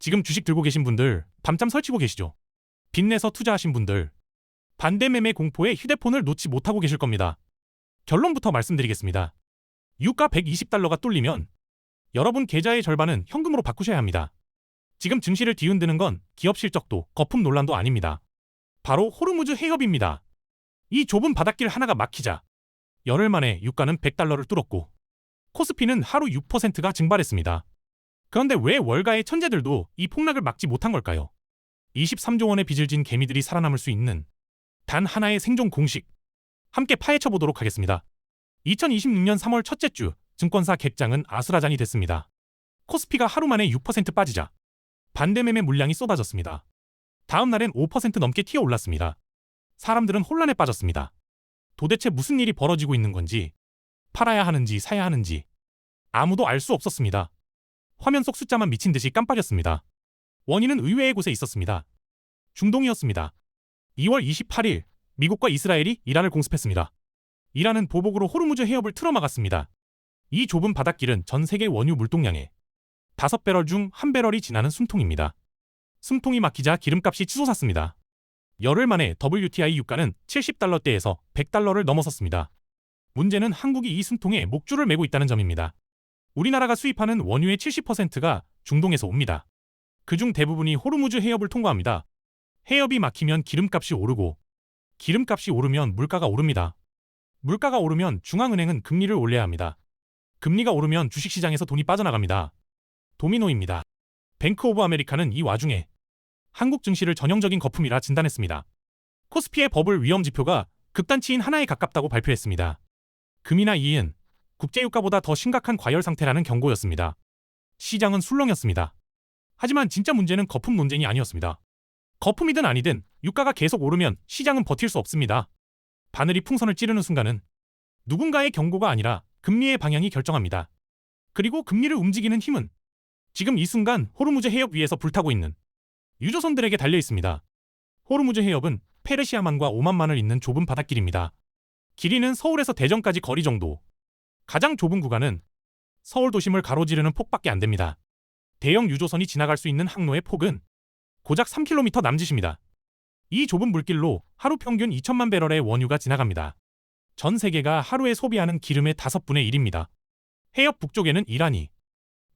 지금 주식 들고 계신 분들, 밤잠 설치고 계시죠? 빚내서 투자하신 분들, 반대매매 공포에 휴대폰을 놓지 못하고 계실 겁니다. 결론부터 말씀드리겠습니다. 유가 120달러가 뚫리면 여러분 계좌의 절반은 현금으로 바꾸셔야 합니다. 지금 증시를 뒤흔드는 건 기업 실적도 거품 논란도 아닙니다. 바로 호르무즈 해협입니다. 이 좁은 바닷길 하나가 막히자 열흘 만에 유가는 100달러를 뚫었고 코스피는 하루 6%가 증발했습니다. 그런데 왜 월가의 천재들도 이 폭락을 막지 못한 걸까요? 23조 원의 빚을 진 개미들이 살아남을 수 있는 단 하나의 생존 공식, 함께 파헤쳐 보도록 하겠습니다. 2026년 3월 첫째 주 증권사 객장은 아수라장이 됐습니다. 코스피가 하루 만에 6% 빠지자 반대매매 물량이 쏟아졌습니다. 다음 날엔 5% 넘게 튀어 올랐습니다. 사람들은 혼란에 빠졌습니다. 도대체 무슨 일이 벌어지고 있는 건지, 팔아야 하는지 사야 하는지 아무도 알 수 없었습니다. 화면 속 숫자만 미친 듯이 깜빡였습니다. 원인은 의외의 곳에 있었습니다. 중동이었습니다. 2월 28일 미국과 이스라엘이 이란을 공습했습니다. 이란은 보복으로 호르무즈 해협을 틀어막았습니다. 이 좁은 바닷길은 전 세계 원유 물동량의 5배럴 중 1배럴이 지나는 숨통입니다. 숨통이 막히자 기름값이 치솟았습니다. 열흘 만에 WTI 유가는 70달러대에서 100달러를 넘어섰습니다. 문제는 한국이 이 숨통에 목줄을 매고 있다는 점입니다. 우리나라가 수입하는 원유의 70%가 중동에서 옵니다. 그중 대부분이 호르무즈 해협을 통과합니다. 해협이 막히면 기름값이 오르고, 기름값이 오르면 물가가 오릅니다. 물가가 오르면 중앙은행은 금리를 올려야 합니다. 금리가 오르면 주식시장에서 돈이 빠져나갑니다. 도미노입니다. 뱅크 오브 아메리카는 이 와중에 한국 증시를 전형적인 거품이라 진단했습니다. 코스피의 버블 위험 지표가 극단치인 하나에 가깝다고 발표했습니다. 금이나 이은, 국제유가보다 더 심각한 과열 상태라는 경고였습니다. 시장은 술렁였습니다. 하지만 진짜 문제는 거품 논쟁이 아니었습니다. 거품이든 아니든 유가가 계속 오르면 시장은 버틸 수 없습니다. 바늘이 풍선을 찌르는 순간은 누군가의 경고가 아니라 금리의 방향이 결정합니다. 그리고 금리를 움직이는 힘은 지금 이 순간 호르무즈 해협 위에서 불타고 있는 유조선들에게 달려 있습니다. 호르무즈 해협은 페르시아만과 오만만을 잇는 좁은 바닷길입니다. 길이는 서울에서 대전까지 거리 정도. 가장 좁은 구간은 서울 도심을 가로지르는 폭밖에 안 됩니다. 대형 유조선이 지나갈 수 있는 항로의 폭은 고작 3km 남짓입니다. 이 좁은 물길로 하루 평균 2천만 배럴의 원유가 지나갑니다. 전 세계가 하루에 소비하는 기름의 5분의 1입니다. 해협 북쪽에는 이란이,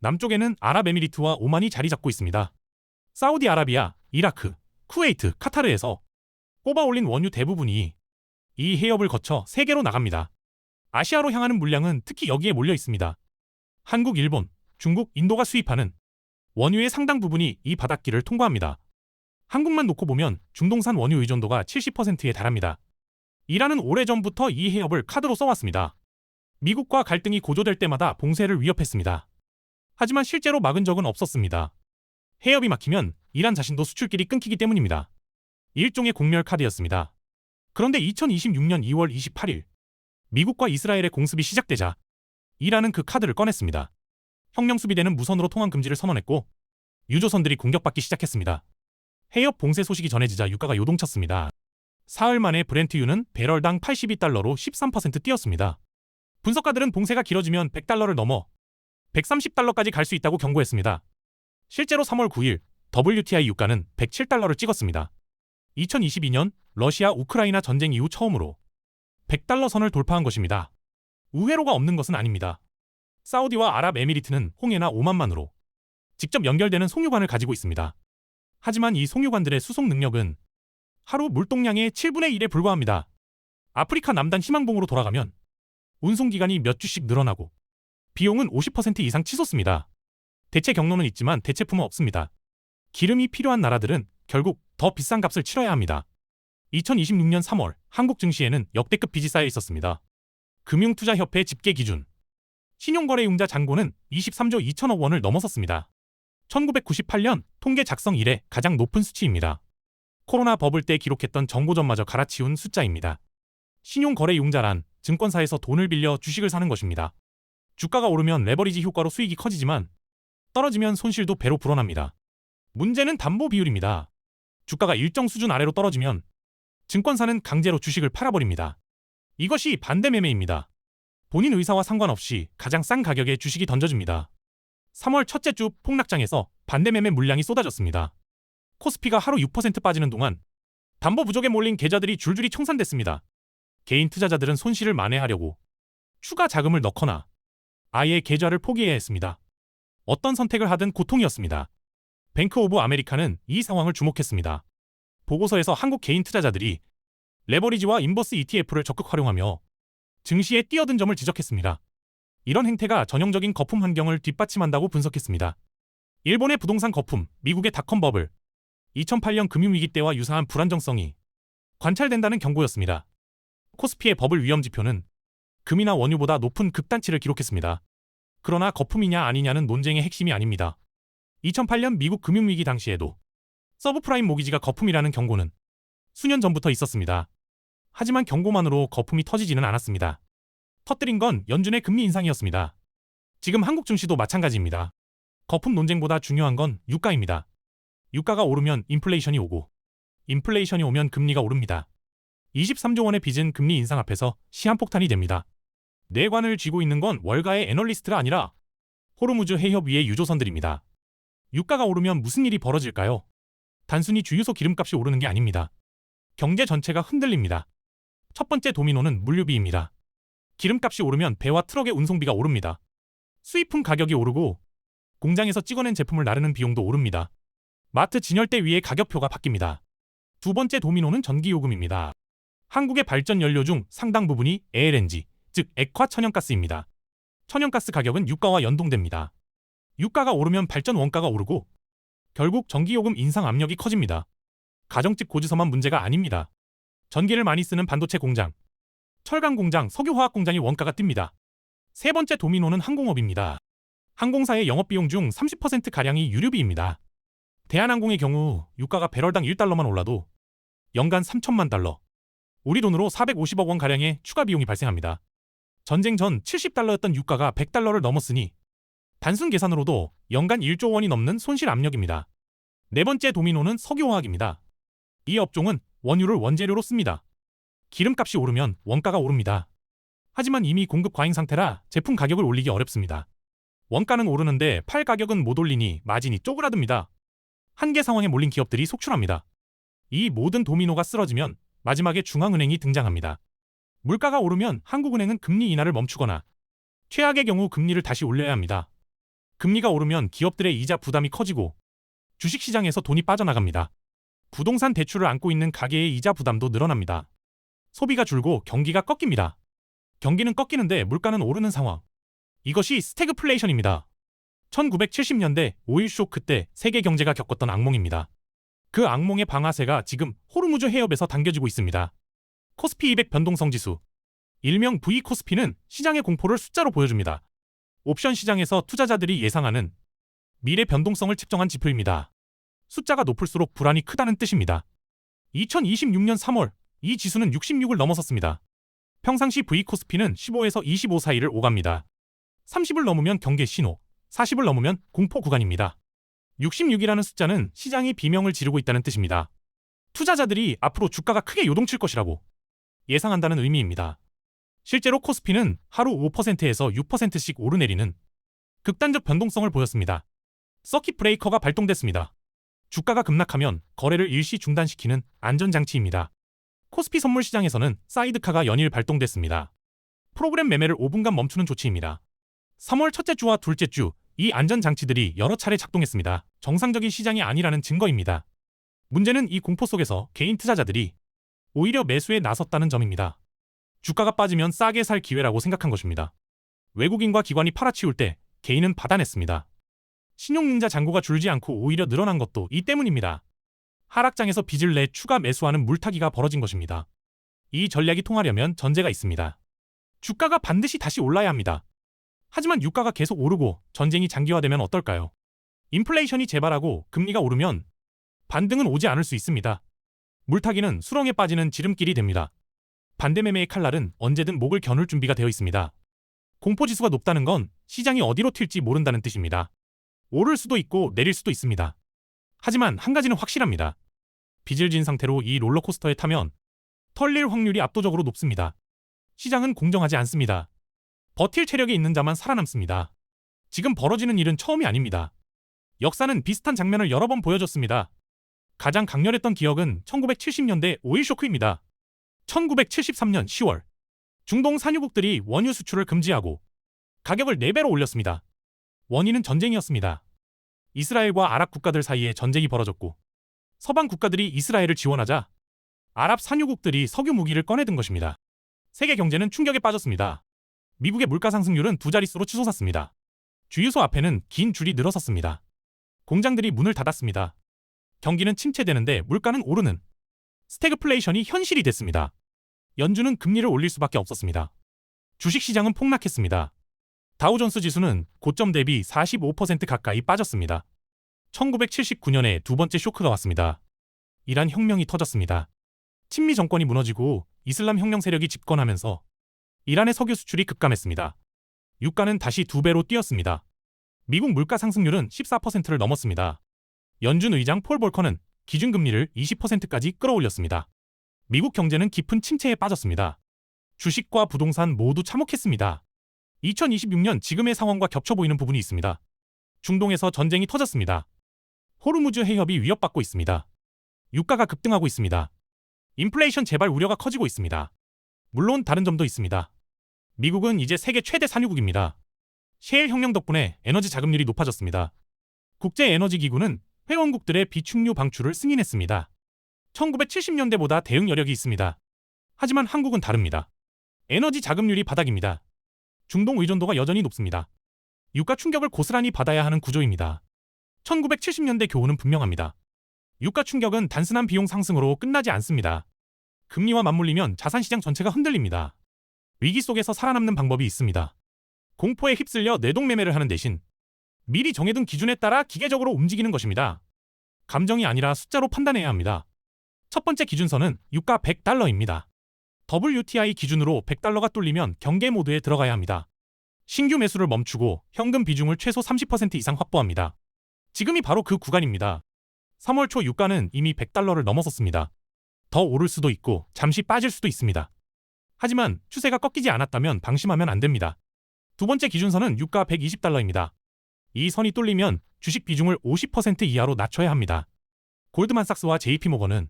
남쪽에는 아랍에미리트와 오만이 자리 잡고 있습니다. 사우디아라비아, 이라크, 쿠웨이트, 카타르에서 뽑아올린 원유 대부분이 이 해협을 거쳐 세계로 나갑니다. 아시아로 향하는 물량은 특히 여기에 몰려 있습니다. 한국, 일본, 중국, 인도가 수입하는 원유의 상당 부분이 이 바닷길을 통과합니다. 한국만 놓고 보면 중동산 원유 의존도가 70%에 달합니다. 이란은 오래전부터 이 해협을 카드로 써왔습니다. 미국과 갈등이 고조될 때마다 봉쇄를 위협했습니다. 하지만 실제로 막은 적은 없었습니다. 해협이 막히면 이란 자신도 수출길이 끊기기 때문입니다. 일종의 공멸 카드였습니다. 그런데 2026년 2월 28일 미국과 이스라엘의 공습이 시작되자 이란은 그 카드를 꺼냈습니다. 혁명수비대는 무선으로 통항 금지를 선언했고 유조선들이 공격받기 시작했습니다. 해협 봉쇄 소식이 전해지자 유가가 요동쳤습니다. 사흘 만에 브렌트유는 배럴당 82달러로 13% 뛰었습니다. 분석가들은 봉쇄가 길어지면 100달러를 넘어 130달러까지 갈 수 있다고 경고했습니다. 실제로 3월 9일 WTI 유가는 107달러를 찍었습니다. 2022년 러시아 우크라이나 전쟁 이후 처음으로 100달러 선을 돌파한 것입니다. 우회로가 없는 것은 아닙니다. 사우디와 아랍에미리트는 홍해나 오만만으로 직접 연결되는 송유관을 가지고 있습니다. 하지만 이 송유관들의 수송 능력은 하루 물동량의 7분의 1에 불과합니다. 아프리카 남단 희망봉으로 돌아가면 운송기간이 몇 주씩 늘어나고 비용은 50% 이상 치솟습니다. 대체 경로는 있지만 대체품은 없습니다. 기름이 필요한 나라들은 결국 더 비싼 값을 치러야 합니다. 2026년 3월 한국 증시에는 역대급 빚이 쌓여 있었습니다. 금융투자협회 집계 기준 신용거래융자 잔고는 23조 2천억 원을 넘어섰습니다. 1998년 통계 작성 이래 가장 높은 수치입니다. 코로나 버블 때 기록했던 정보전마저 갈아치운 숫자입니다. 신용거래융자란 증권사에서 돈을 빌려 주식을 사는 것입니다. 주가가 오르면 레버리지 효과로 수익이 커지지만 떨어지면 손실도 배로 불어납니다. 문제는 담보 비율입니다. 주가가 일정 수준 아래로 떨어지면 증권사는 강제로 주식을 팔아버립니다. 이것이 반대매매입니다. 본인 의사와 상관없이 가장 싼 가격에 주식이 던져집니다. 3월 첫째 주 폭락장에서 반대 매매 물량이 쏟아졌습니다. 코스피가 하루 6% 빠지는 동안 담보 부족에 몰린 계좌들이 줄줄이 청산됐습니다. 개인 투자자들은 손실을 만회하려고 추가 자금을 넣거나 아예 계좌를 포기해야 했습니다. 어떤 선택을 하든 고통이었습니다. 뱅크 오브 아메리카는 이 상황을 주목했습니다. 보고서에서 한국 개인 투자자들이 레버리지와 인버스 ETF를 적극 활용하며 증시에 뛰어든 점을 지적했습니다. 이런 행태가 전형적인 거품 환경을 뒷받침한다고 분석했습니다. 일본의 부동산 거품, 미국의 닷컴 버블, 2008년 금융위기 때와 유사한 불안정성이 관찰된다는 경고였습니다. 코스피의 버블 위험 지표는 금이나 원유보다 높은 극단치를 기록했습니다. 그러나 거품이냐 아니냐는 논쟁의 핵심이 아닙니다. 2008년 미국 금융위기 당시에도 서브프라임 모기지가 거품이라는 경고는 수년 전부터 있었습니다. 하지만 경고만으로 거품이 터지지는 않았습니다. 터뜨린 건 연준의 금리 인상이었습니다. 지금 한국 증시도 마찬가지입니다. 거품 논쟁보다 중요한 건 유가입니다. 유가가 오르면 인플레이션이 오고 인플레이션이 오면 금리가 오릅니다. 23조 원의 빚은 금리 인상 앞에서 시한폭탄이 됩니다. 내관을 쥐고 있는 건 월가의 애널리스트가 아니라 호르무즈 해협 위의 유조선들입니다. 유가가 오르면 무슨 일이 벌어질까요? 단순히 주유소 기름값이 오르는 게 아닙니다. 경제 전체가 흔들립니다. 첫 번째 도미노는 물류비입니다. 기름값이 오르면 배와 트럭의 운송비가 오릅니다. 수입품 가격이 오르고 공장에서 찍어낸 제품을 나르는 비용도 오릅니다. 마트 진열대 위에 가격표가 바뀝니다. 두 번째 도미노는 전기요금입니다. 한국의 발전 연료 중 상당 부분이 LNG, 즉 액화 천연가스입니다. 천연가스 가격은 유가와 연동됩니다. 유가가 오르면 발전 원가가 오르고 결국 전기요금 인상 압력이 커집니다. 가정집 고지서만 문제가 아닙니다. 전기를 많이 쓰는 반도체 공장, 철강 공장, 석유화학 공장이 원가가 뜁니다. 세 번째 도미노는 항공업입니다. 항공사의 영업비용 중 30%가량이 유류비입니다. 대한항공의 경우 유가가 배럴당 1달러만 올라도 연간 3천만 달러, 우리 돈으로 450억 원가량의 추가 비용이 발생합니다. 전쟁 전 70달러였던 유가가 100달러를 넘었으니 단순 계산으로도 연간 1조 원이 넘는 손실 압력입니다. 네 번째 도미노는 석유화학입니다. 이 업종은 원유를 원재료로 씁니다. 기름값이 오르면 원가가 오릅니다. 하지만 이미 공급 과잉 상태라 제품 가격을 올리기 어렵습니다. 원가는 오르는데 팔 가격은 못 올리니 마진이 쪼그라듭니다. 한계 상황에 몰린 기업들이 속출합니다. 이 모든 도미노가 쓰러지면 마지막에 중앙은행이 등장합니다. 물가가 오르면 한국은행은 금리 인하를 멈추거나 최악의 경우 금리를 다시 올려야 합니다. 금리가 오르면 기업들의 이자 부담이 커지고 주식시장에서 돈이 빠져나갑니다. 부동산 대출을 안고 있는 가계의 이자 부담도 늘어납니다. 소비가 줄고 경기가 꺾입니다. 경기는 꺾이는데 물가는 오르는 상황. 이것이 스태그플레이션입니다. 1970년대 오일 쇼크 때 세계 경제가 겪었던 악몽입니다. 그 악몽의 방아쇠가 지금 호르무즈 해협에서 당겨지고 있습니다. 코스피 200 변동성 지수, 일명 V코스피는 시장의 공포를 숫자로 보여줍니다. 옵션 시장에서 투자자들이 예상하는 미래 변동성을 측정한 지표입니다. 숫자가 높을수록 불안이 크다는 뜻입니다. 2026년 3월 이 지수는 66을 넘어섰습니다. 평상시 V코스피는 15에서 25 사이를 오갑니다. 30을 넘으면 경계 신호, 40을 넘으면 공포 구간입니다. 66이라는 숫자는 시장이 비명을 지르고 있다는 뜻입니다. 투자자들이 앞으로 주가가 크게 요동칠 것이라고 예상한다는 의미입니다. 실제로 코스피는 하루 5%에서 6%씩 오르내리는 극단적 변동성을 보였습니다. 서킷 브레이커가 발동됐습니다. 주가가 급락하면 거래를 일시 중단시키는 안전장치입니다. 코스피 선물 시장에서는 사이드카가 연일 발동됐습니다. 프로그램 매매를 5분간 멈추는 조치입니다. 3월 첫째 주와 둘째 주, 이 안전장치들이 여러 차례 작동했습니다. 정상적인 시장이 아니라는 증거입니다. 문제는 이 공포 속에서 개인 투자자들이 오히려 매수에 나섰다는 점입니다. 주가가 빠지면 싸게 살 기회라고 생각한 것입니다. 외국인과 기관이 팔아치울 때 개인은 받아냈습니다. 신용융자 잔고가 줄지 않고 오히려 늘어난 것도 이 때문입니다. 하락장에서 빚을 내 추가 매수하는 물타기가 벌어진 것입니다. 이 전략이 통하려면 전제가 있습니다. 주가가 반드시 다시 올라야 합니다. 하지만 유가가 계속 오르고 전쟁이 장기화되면 어떨까요? 인플레이션이 재발하고 금리가 오르면 반등은 오지 않을 수 있습니다. 물타기는 수렁에 빠지는 지름길이 됩니다. 반대매매의 칼날은 언제든 목을 겨눌 준비가 되어 있습니다. 공포지수가 높다는 건 시장이 어디로 튈지 모른다는 뜻입니다. 오를 수도 있고 내릴 수도 있습니다. 하지만 한 가지는 확실합니다. 빚을 진 상태로 이 롤러코스터에 타면 털릴 확률이 압도적으로 높습니다. 시장은 공정하지 않습니다. 버틸 체력이 있는 자만 살아남습니다. 지금 벌어지는 일은 처음이 아닙니다. 역사는 비슷한 장면을 여러 번 보여줬습니다. 가장 강렬했던 기억은 1970년대 오일 쇼크입니다. 1973년 10월 중동 산유국들이 원유 수출을 금지하고 가격을 4배로 올렸습니다. 원인은 전쟁이었습니다. 이스라엘과 아랍 국가들 사이에 전쟁이 벌어졌고 서방 국가들이 이스라엘을 지원하자 아랍 산유국들이 석유 무기를 꺼내든 것입니다. 세계 경제는 충격에 빠졌습니다. 미국의 물가 상승률은 2자릿수로 치솟았습니다. 주유소 앞에는 긴 줄이 늘어섰습니다. 공장들이 문을 닫았습니다. 경기는 침체되는데 물가는 오르는 스태그플레이션이 현실이 됐습니다. 연준은 금리를 올릴 수밖에 없었습니다. 주식시장은 폭락했습니다. 다우존스 지수는 고점 대비 45% 가까이 빠졌습니다. 1979년에 두 번째 쇼크가 왔습니다. 이란 혁명이 터졌습니다. 친미 정권이 무너지고 이슬람 혁명 세력이 집권하면서 이란의 석유 수출이 급감했습니다. 유가는 다시 2배로 뛰었습니다. 미국 물가 상승률은 14%를 넘었습니다. 연준 의장 폴 볼커는 기준금리를 20%까지 끌어올렸습니다. 미국 경제는 깊은 침체에 빠졌습니다. 주식과 부동산 모두 참혹했습니다. 2026년 지금의 상황과 겹쳐 보이는 부분이 있습니다. 중동에서 전쟁이 터졌습니다. 호르무즈 해협이 위협받고 있습니다. 유가가 급등하고 있습니다. 인플레이션 재발 우려가 커지고 있습니다. 물론 다른 점도 있습니다. 미국은 이제 세계 최대 산유국입니다. 셰일 혁명 덕분에 에너지 자금률이 높아졌습니다. 국제에너지기구는 회원국들의 비축유 방출을 승인했습니다. 1970년대보다 대응 여력이 있습니다. 하지만 한국은 다릅니다. 에너지 자금률이 바닥입니다. 중동 의존도가 여전히 높습니다. 유가 충격을 고스란히 받아야 하는 구조입니다. 1970년대 교훈은 분명합니다. 유가 충격은 단순한 비용 상승으로 끝나지 않습니다. 금리와 맞물리면 자산시장 전체가 흔들립니다. 위기 속에서 살아남는 방법이 있습니다. 공포에 휩쓸려 내동매매를 하는 대신 미리 정해둔 기준에 따라 기계적으로 움직이는 것입니다. 감정이 아니라 숫자로 판단해야 합니다. 첫 번째 기준선은 유가 100달러입니다. WTI 기준으로 100달러가 뚫리면 경계 모드에 들어가야 합니다. 신규 매수를 멈추고 현금 비중을 최소 30% 이상 확보합니다. 지금이 바로 그 구간입니다. 3월 초 유가는 이미 100달러를 넘어섰습니다. 더 오를 수도 있고 잠시 빠질 수도 있습니다. 하지만 추세가 꺾이지 않았다면 방심하면 안 됩니다. 두 번째 기준선은 유가 120달러입니다. 이 선이 뚫리면 주식 비중을 50% 이하로 낮춰야 합니다. 골드만삭스와 JP모건은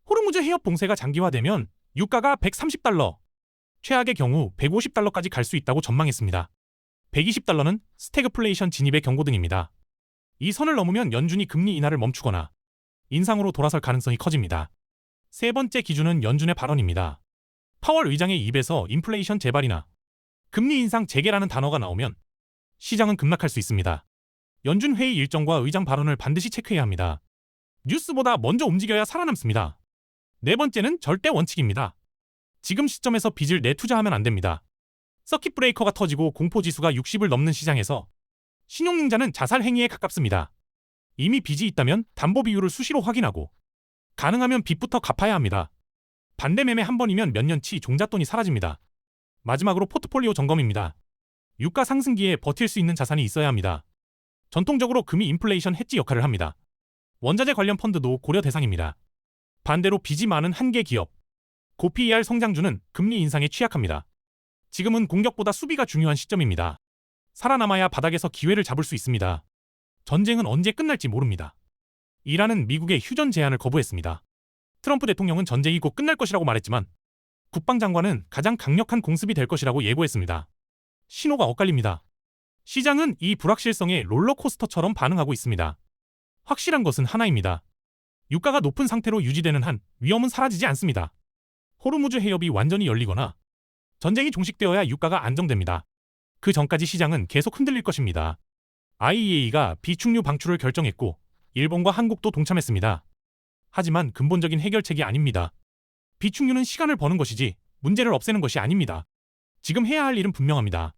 호르무즈 해협 봉쇄가 장기화되면 유가가 130달러, 최악의 경우 150달러까지 갈 수 있다고 전망했습니다. 120달러는 스태그플레이션 진입의 경고등입니다. 이 선을 넘으면 연준이 금리 인하를 멈추거나 인상으로 돌아설 가능성이 커집니다. 세 번째 기준은 연준의 발언입니다. 파월 의장의 입에서 인플레이션 재발이나 금리 인상 재개라는 단어가 나오면 시장은 급락할 수 있습니다. 연준 회의 일정과 의장 발언을 반드시 체크해야 합니다. 뉴스보다 먼저 움직여야 살아남습니다. 네 번째는 절대 원칙입니다. 지금 시점에서 빚을 내투자하면 안 됩니다. 서킷 브레이커가 터지고 공포지수가 60을 넘는 시장에서 신용융자는 자살 행위에 가깝습니다. 이미 빚이 있다면 담보 비율을 수시로 확인하고 가능하면 빚부터 갚아야 합니다. 반대 매매 한 번이면 몇 년치 종잣돈이 사라집니다. 마지막으로 포트폴리오 점검입니다. 유가 상승기에 버틸 수 있는 자산이 있어야 합니다. 전통적으로 금이 인플레이션 해지 역할을 합니다. 원자재 관련 펀드도 고려 대상입니다. 반대로 빚이 많은 한계 기업, 고PER 성장주는 금리 인상에 취약합니다. 지금은 공격보다 수비가 중요한 시점입니다. 살아남아야 바닥에서 기회를 잡을 수 있습니다. 전쟁은 언제 끝날지 모릅니다. 이란은 미국의 휴전 제안을 거부했습니다. 트럼프 대통령은 전쟁이 곧 끝날 것이라고 말했지만 국방장관은 가장 강력한 공습이 될 것이라고 예고했습니다. 신호가 엇갈립니다. 시장은 이 불확실성에 롤러코스터처럼 반응하고 있습니다. 확실한 것은 하나입니다. 유가가 높은 상태로 유지되는 한 위험은 사라지지 않습니다. 호르무즈 해협이 완전히 열리거나 전쟁이 종식되어야 유가가 안정됩니다. 그 전까지 시장은 계속 흔들릴 것입니다. IEA가 비축유 방출을 결정했고 일본과 한국도 동참했습니다. 하지만 근본적인 해결책이 아닙니다. 비축유는 시간을 버는 것이지 문제를 없애는 것이 아닙니다. 지금 해야 할 일은 분명합니다.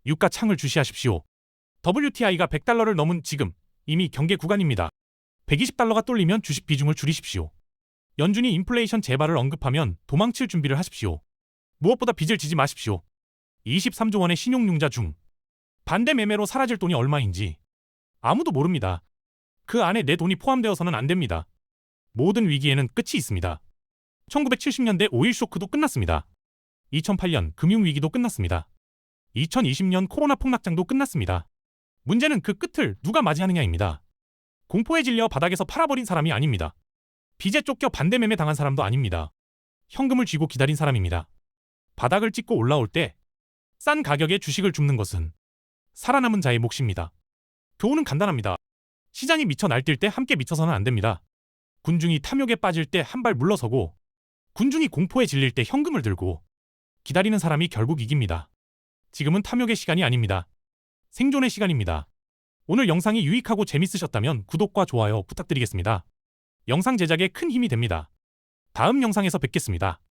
유가 창을 주시하십시오. WTI가 100달러를 넘은 지금 이미 경계 구간입니다. 120달러가 뚫리면 주식 비중을 줄이십시오. 연준이 인플레이션 재발을 언급하면 도망칠 준비를 하십시오. 무엇보다 빚을 지지 마십시오. 23조 원의 신용융자 중 반대 매매로 사라질 돈이 얼마인지 아무도 모릅니다. 그 안에 내 돈이 포함되어서는 안 됩니다. 모든 위기에는 끝이 있습니다. 1970년대 오일 쇼크도 끝났습니다. 2008년 금융위기도 끝났습니다. 2020년 코로나 폭락장도 끝났습니다. 문제는 그 끝을 누가 맞이하느냐입니다. 공포에 질려 바닥에서 팔아버린 사람이 아닙니다. 빚에 쫓겨 반대매매 당한 사람도 아닙니다. 현금을 쥐고 기다린 사람입니다. 바닥을 찍고 올라올 때 싼 가격에 주식을 줍는 것은 살아남은 자의 몫입니다. 교훈은 간단합니다. 시장이 미쳐 날뛸 때 함께 미쳐서는 안 됩니다. 군중이 탐욕에 빠질 때 한 발 물러서고 군중이 공포에 질릴 때 현금을 들고 기다리는 사람이 결국 이깁니다. 지금은 탐욕의 시간이 아닙니다. 생존의 시간입니다. 오늘 영상이 유익하고 재밌으셨다면 구독과 좋아요 부탁드리겠습니다. 영상 제작에 큰 힘이 됩니다. 다음 영상에서 뵙겠습니다.